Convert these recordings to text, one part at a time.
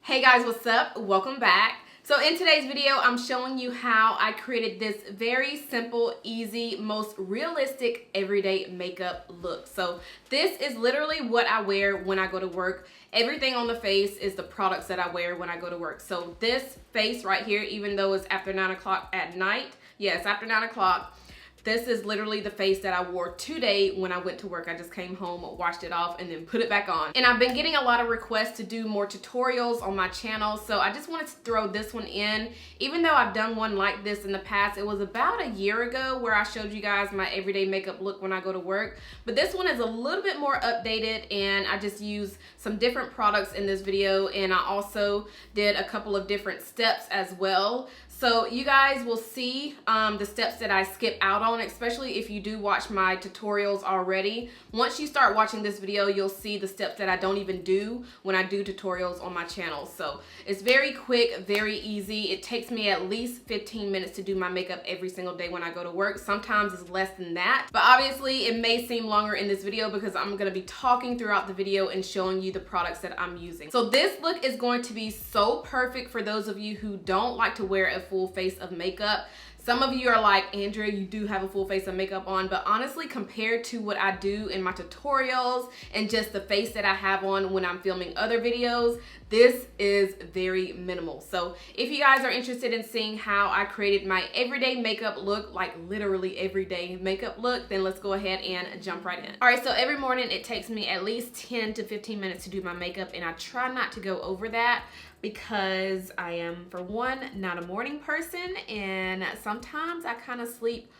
Hey guys, what's up? Welcome back. So in today's video, I'm showing you how I created this very simple, easy, most realistic everyday makeup look. So this is literally what I wear when I go to work. Everything on the face is the products that I wear when I go to work. So this face right here, even though it's after 9 o'clock at night, yes, after 9 o'clock, this is literally the face that I wore today when I went to work. I just came home, washed it off, and then put it back on. And I've been getting a lot of requests to do more tutorials on my channel, so I just wanted to throw this one in. Even though I've done one like this in the past, it was about a year ago where I showed you guys my everyday makeup look when I go to work. But this one is a little bit more updated, and I just used some different products in this video, and I also did a couple of different steps as well. So you guys will see the steps that I skip out on, especially if you do watch my tutorials already. Once you start watching this video, you'll see the steps that I don't even do when I do tutorials on my channel. So it's very quick, very easy. It takes me at least 15 minutes to do my makeup every single day when I go to work. Sometimes it's less than that, but obviously it may seem longer in this video because I'm gonna be talking throughout the video and showing you the products that I'm using. So this look is going to be so perfect for those of you who don't like to wear a full face of makeup. Some of you are like, Andrea, you do have a full face of makeup on, but honestly, compared to what I do in my tutorials and just the face that I have on when I'm filming other videos, this is very minimal. So if you guys are interested in seeing how I created my everyday makeup look, like literally everyday makeup look, then let's go ahead and jump right in. All right, so every morning it takes me at least 10 to 15 minutes to do my makeup, and I try not to go over that because I am, for one, not a morning person, and sometimes I kind of sleep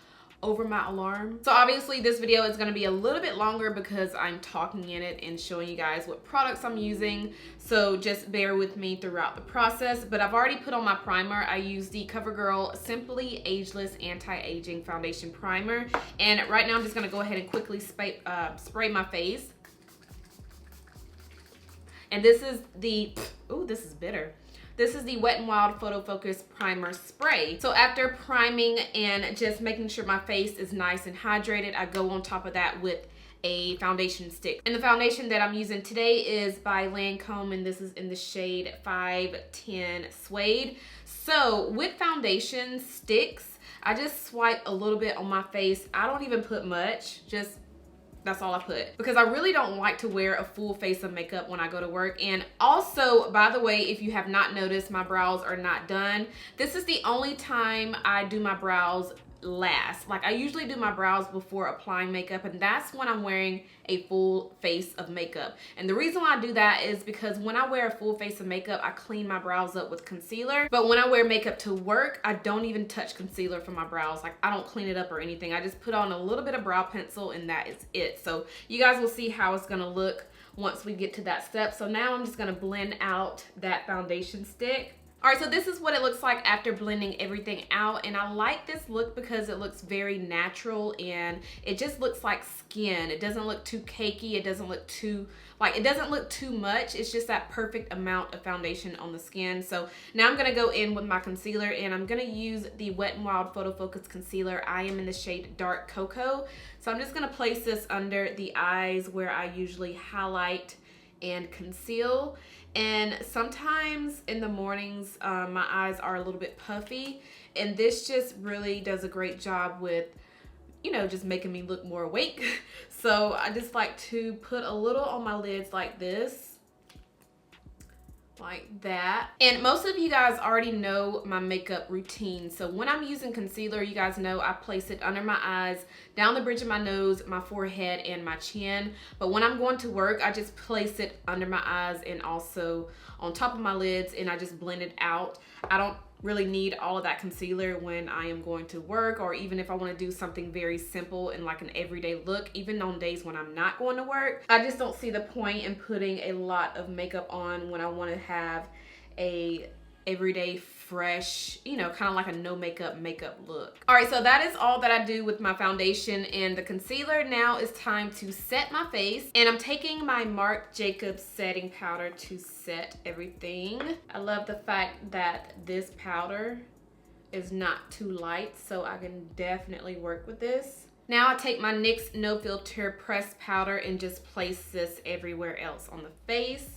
over my alarm. So obviously this video is going to be a little bit longer because I'm talking in it and showing you guys what products I'm using. So just bear with me throughout the process. But I've already put on my primer. I use the Covergirl Simply Ageless Anti-Aging Foundation Primer. And right now I'm just going to go ahead and quickly spray my face. And this is the, ooh, this is bitter. This is the Wet n Wild Photo Focus Primer Spray. So after priming and just making sure my face is nice and hydrated, I go on top of that with a foundation stick. And the foundation that I'm using today is by Lancome, and this is in the shade 510 Suede. So with foundation sticks, I just swipe a little bit on my face. I don't even put much, just that's all I put, because I really don't like to wear a full face of makeup when I go to work. And also, by the way, if you have not noticed, my brows are not done. This is the only time I do my brows last. Like, I usually do my brows before applying makeup, and that's when I'm wearing a full face of makeup. And the reason why I do that is because when I wear a full face of makeup, I clean my brows up with concealer. But when I wear makeup to work, I don't even touch concealer for my brows. Like, I don't clean it up or anything. I just put on a little bit of brow pencil, and that is it. So you guys will see how it's gonna look once we get to that step. So now I'm just gonna blend out that foundation stick. All right, so this is what it looks like after blending everything out, and I like this look because it looks very natural and it just looks like skin. It doesn't look too cakey. It doesn't look too, like, it doesn't look too much. It's just that perfect amount of foundation on the skin. So now I'm gonna go in with my concealer, and I'm gonna use the Wet n Wild Photo Focus Concealer. I am in the shade Dark Cocoa. So I'm just gonna place this under the eyes where I usually highlight and conceal. And sometimes in the mornings, my eyes are a little bit puffy, and this just really does a great job with, you know, just making me look more awake. So I just like to put a little on my lids like this, like that. And most of you guys already know my makeup routine. So when I'm using concealer, you guys know I place it under my eyes, down the bridge of my nose, my forehead, and my chin. But when I'm going to work, I just place it under my eyes and also on top of my lids, and I just blend it out. I don't really need all of that concealer when I am going to work, or even if I want to do something very simple and like an everyday look, even on days when I'm not going to work. I just don't see the point in putting a lot of makeup on when I want to have a everyday fresh, you know, kind of like a no makeup look. All right, so that is all that I do with my foundation and the concealer. Now it's time to set my face, and I'm taking my Marc Jacobs setting powder to set everything. I love the fact that this powder is not too light, so I can definitely work with this. Now I take my NYX No Filter pressed powder and just place this everywhere else on the face.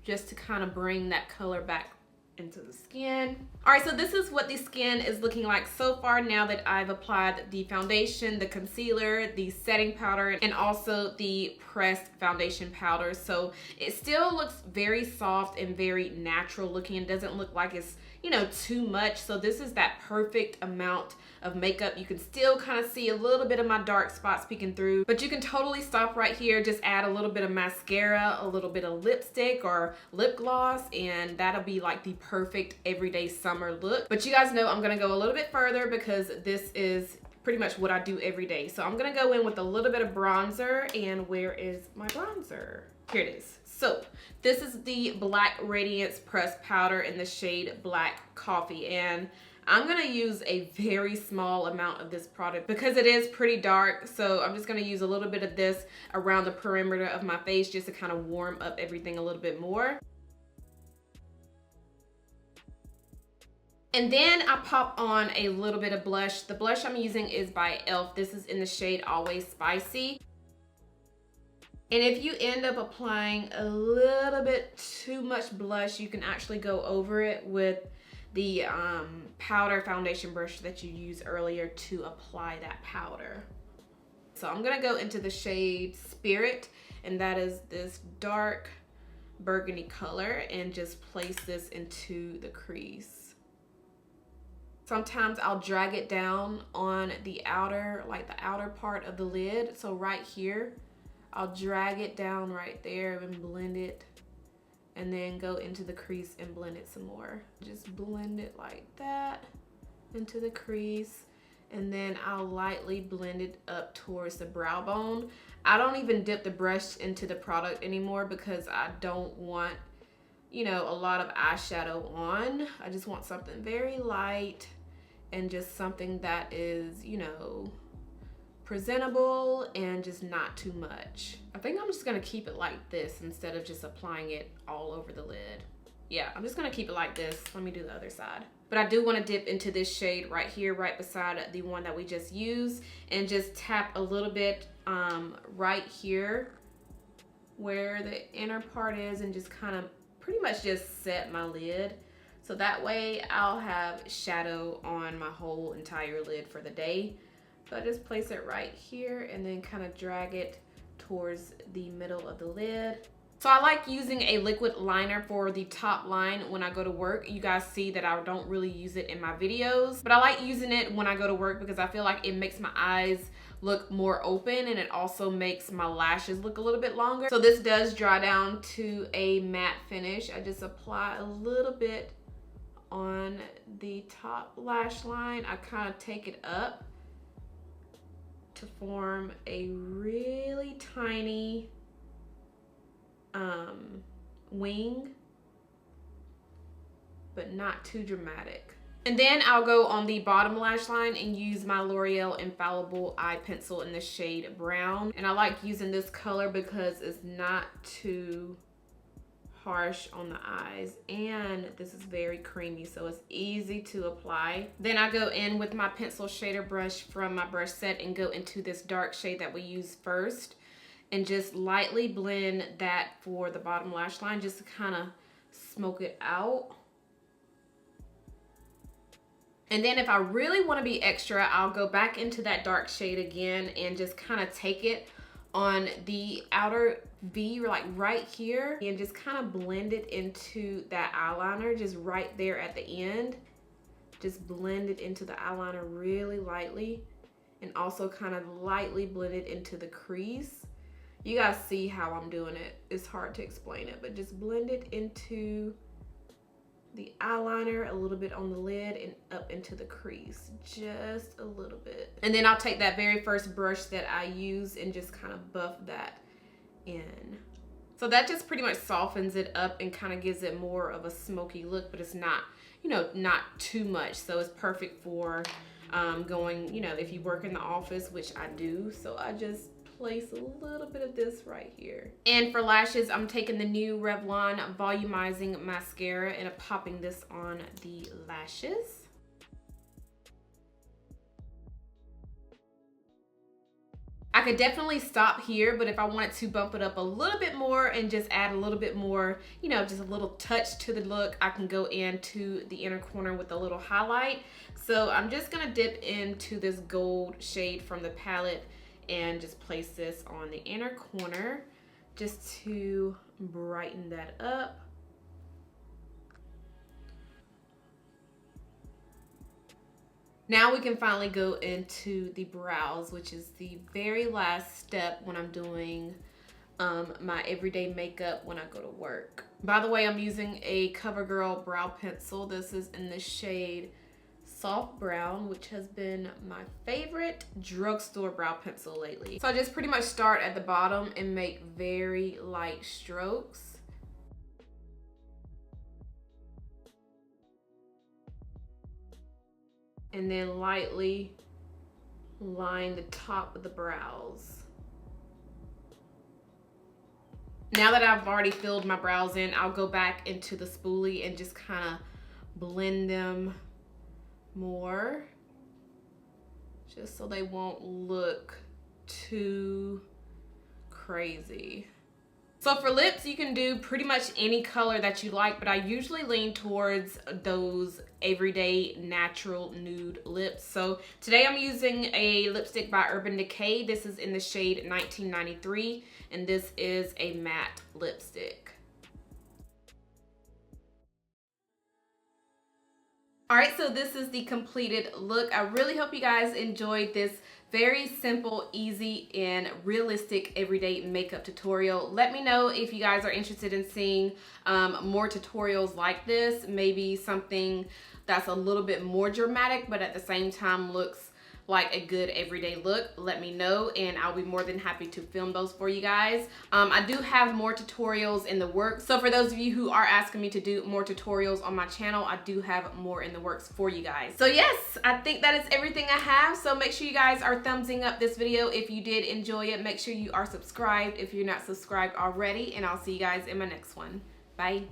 just to kind of bring that color back into the skin. All right, so this is what the skin is looking like so far now that I've applied the foundation, the concealer, the setting powder, and also the pressed foundation powder. So it still looks very soft and very natural looking. It doesn't look like it's, you know, too much. So this is that perfect amount of makeup. You can still kind of see a little bit of my dark spots peeking through, but you can totally stop right here. Just add a little bit of mascara, a little bit of lipstick or lip gloss, and that'll be like the perfect everyday summer look. But you guys know I'm gonna go a little bit further because this is pretty much what I do every day. So I'm gonna go in with a little bit of bronzer, and where is my bronzer? Here it is. So this is the Black Radiance pressed powder in the shade Black Coffee, and I'm gonna use a very small amount of this product because it is pretty dark. So I'm just gonna use a little bit of this around the perimeter of my face just to kind of warm up everything a little bit more. And then I pop on a little bit of blush. The blush I'm using is by e.l.f. This is in the shade Always Spicy. And if you end up applying a little bit too much blush, you can actually go over it with the powder foundation brush that you used earlier to apply that powder. So I'm gonna go into the shade Spirit, and that is this dark burgundy color, and just place this into the crease. Sometimes I'll drag it down on the outer, like the outer part of the lid. So right here, I'll drag it down right there and blend it, and then go into the crease and blend it some more. Just blend it like that into the crease, and then I'll lightly blend it up towards the brow bone. I don't even dip the brush into the product anymore because I don't want, you know, a lot of eyeshadow on. I just want something very light and just something that is, you know, presentable and just not too much. I think I'm just gonna keep it like this instead of just applying it all over the lid. Yeah, I'm just gonna keep it like this. Let me do the other side. But I do wanna dip into this shade right here, right beside the one that we just used, and just tap a little bit right here where the inner part is, and just kind of pretty much just set my lid. So that way I'll have shadow on my whole entire lid for the day. So I just place it right here and then kind of drag it towards the middle of the lid. So I like using a liquid liner for the top line when I go to work. You guys see that I don't really use it in my videos, but I like using it when I go to work because I feel like it makes my eyes look more open, and it also makes my lashes look a little bit longer. So this does dry down to a matte finish. I just apply a little bit on the top lash line. I kind of take it up to form a really tiny wing, but not too dramatic. And then I'll go on the bottom lash line and use my L'Oreal Infallible eye pencil in the shade Brown. And I like using this color because it's not too harsh on the eyes, and this is very creamy, so it's easy to apply. Then I go in with my pencil shader brush from my brush set and go into this dark shade that we used first, and just lightly blend that for the bottom lash line, just to kind of smoke it out. And then if I really want to be extra, I'll go back into that dark shade again and just kind of take it on the outer V, like right here, and just kind of blend it into that eyeliner, just right there at the end. Just blend it into the eyeliner really lightly, and also kind of lightly blend it into the crease. You guys see how I'm doing it. It's hard to explain it, but just blend it into the eyeliner, a little bit on the lid, and up into the crease, just a little bit. And then I'll take that very first brush that I use and just kind of buff that in. So that just pretty much softens it up and kind of gives it more of a smoky look, but it's not, you know, not too much. So it's perfect for going, you know, if you work in the office, which I do. So I just place a little bit of this right here. And for lashes, I'm taking the new Revlon Volumazing Mascara and I'm popping this on the lashes. I could definitely stop here, but if I wanted to bump it up a little bit more and just add a little bit more, you know, just a little touch to the look, I can go into the inner corner with a little highlight. So I'm just gonna dip into this gold shade from the palette and just place this on the inner corner just to brighten that up. Now we can finally go into the brows, which is the very last step when I'm doing my everyday makeup when I go to work. By the way, I'm using a Covergirl brow pencil. This is in the shade Soft Brown, which has been my favorite drugstore brow pencil lately. So I just pretty much start at the bottom and make very light strokes. And then lightly line the top of the brows. Now that I've already filled my brows in, I'll go back into the spoolie and just kind of blend them more, just so they won't look too crazy. So for lips, you can do pretty much any color that you like, but I usually lean towards those everyday natural nude lips. So today I'm using a lipstick by Urban Decay. This is in the shade 1993, and this is a matte lipstick. All right, so this is the completed look. I really hope you guys enjoyed this very simple, easy, and realistic everyday makeup tutorial. Let me know if you guys are interested in seeing more tutorials like this, maybe something that's a little bit more dramatic, but at the same time looks like a good everyday look. Let me know and I'll be more than happy to film those for you guys. I do have more tutorials in the works, so for those of you who are asking me to do more tutorials on my channel, I do have more in the works for you guys. So yes, I think that is everything I have. So make sure you guys are thumbsing up this video if you did enjoy it. Make sure you are subscribed if you're not subscribed already, and I'll see you guys in my next one. Bye.